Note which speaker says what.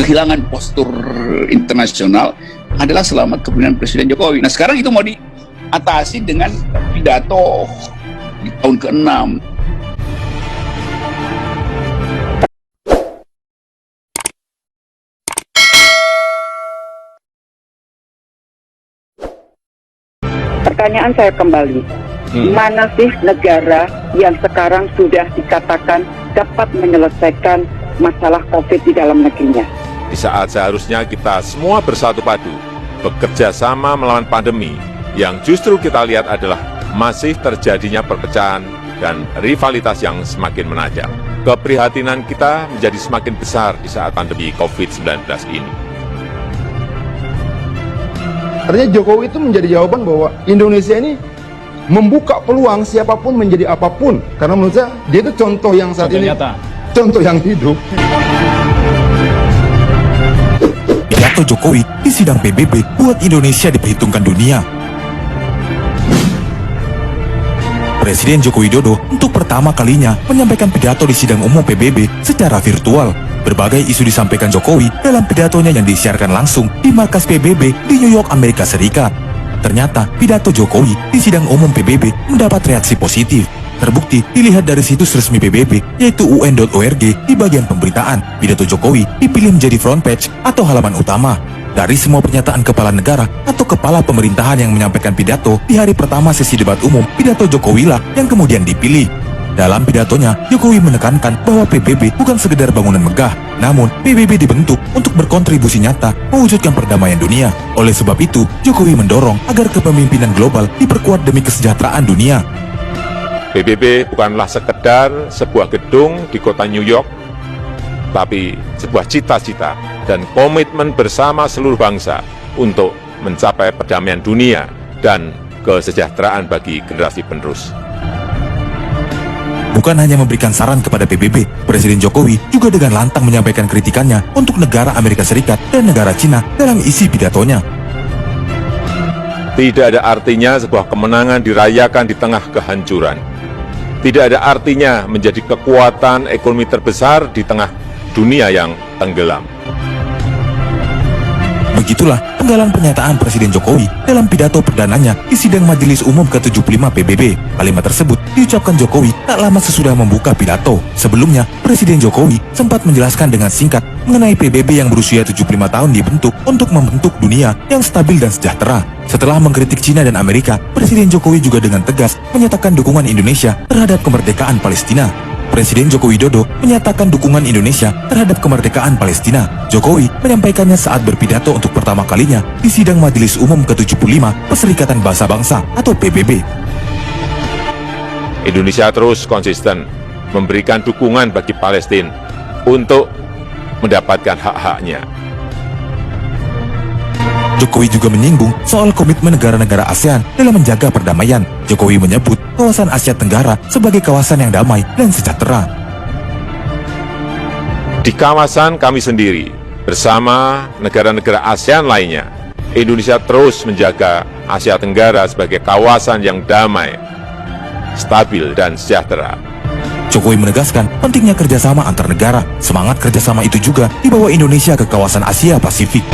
Speaker 1: kehilangan postur internasional adalah selama kepemimpinan Presiden Jokowi. Nah sekarang itu mau diatasi dengan pidato di tahun ke-6.
Speaker 2: Pertanyaan saya kembali, mana sih negara yang sekarang sudah dikatakan dapat menyelesaikan masalah COVID di dalam negerinya?
Speaker 3: Di saat seharusnya kita semua bersatu padu, bekerja sama melawan pandemi, yang justru kita lihat adalah masih terjadinya perpecahan dan rivalitas yang semakin menajam. Keprihatinan kita menjadi semakin besar di saat pandemi COVID-19 ini.
Speaker 4: Artinya Jokowi itu menjadi jawaban bahwa Indonesia ini membuka peluang siapapun menjadi apapun. Karena menurut saya, dia itu contoh yang saat ini, contoh yang hidup.
Speaker 5: Pidato Jokowi di sidang PBB buat Indonesia diperhitungkan dunia. Presiden Joko Widodo untuk pertama kalinya menyampaikan pidato di sidang umum PBB secara virtual. Berbagai isu disampaikan Jokowi dalam pidatonya yang disiarkan langsung di markas PBB di New York, Amerika Serikat. Ternyata pidato Jokowi di sidang umum PBB mendapat reaksi positif. Terbukti dilihat dari situs resmi PBB yaitu un.org di bagian pemberitaan. Pidato Jokowi dipilih menjadi front page atau halaman utama. Dari semua pernyataan kepala negara atau kepala pemerintahan yang menyampaikan pidato di hari pertama sesi debat umum, pidato Jokowi lah yang kemudian dipilih. Dalam pidatonya, Jokowi menekankan bahwa PBB bukan sekedar bangunan megah, namun PBB dibentuk untuk berkontribusi nyata mewujudkan perdamaian dunia. Oleh sebab itu, Jokowi mendorong agar kepemimpinan global diperkuat demi kesejahteraan dunia.
Speaker 3: PBB bukanlah sekedar sebuah gedung di kota New York, tapi sebuah cita-cita dan komitmen bersama seluruh bangsa untuk mencapai perdamaian dunia dan kesejahteraan bagi generasi penerus.
Speaker 5: Bukan hanya memberikan saran kepada PBB, Presiden Jokowi juga dengan lantang menyampaikan kritikannya untuk negara Amerika Serikat dan negara Cina dalam isi pidatonya.
Speaker 3: Tidak ada artinya sebuah kemenangan dirayakan di tengah kehancuran. Tidak ada artinya menjadi kekuatan ekonomi terbesar di tengah dunia yang tenggelam.
Speaker 5: Begitulah penggalan pernyataan Presiden Jokowi dalam pidato perdananya di sidang Majelis Umum ke-75 PBB. Kalimat tersebut diucapkan Jokowi tak lama sesudah membuka pidato. Sebelumnya, Presiden Jokowi sempat menjelaskan dengan singkat mengenai PBB yang berusia 75 tahun dibentuk untuk membentuk dunia yang stabil dan sejahtera. Setelah mengkritik Cina dan Amerika, Presiden Jokowi juga dengan tegas menyatakan dukungan Indonesia terhadap kemerdekaan Palestina. Presiden Joko Widodo menyatakan dukungan Indonesia terhadap kemerdekaan Palestina. Jokowi menyampaikannya saat berpidato untuk pertama kalinya di sidang Majelis Umum ke-75 Perserikatan Bangsa-Bangsa atau PBB.
Speaker 3: Indonesia terus konsisten memberikan dukungan bagi Palestina untuk mendapatkan hak-haknya.
Speaker 5: Jokowi juga menyinggung soal komitmen negara-negara ASEAN dalam menjaga perdamaian. Jokowi menyebut kawasan Asia Tenggara sebagai kawasan yang damai dan sejahtera.
Speaker 3: Di kawasan kami sendiri, bersama negara-negara ASEAN lainnya, Indonesia terus menjaga Asia Tenggara sebagai kawasan yang damai, stabil, dan sejahtera.
Speaker 5: Jokowi menegaskan pentingnya kerjasama antar negara. Semangat kerjasama itu juga dibawa Indonesia ke kawasan Asia Pasifik.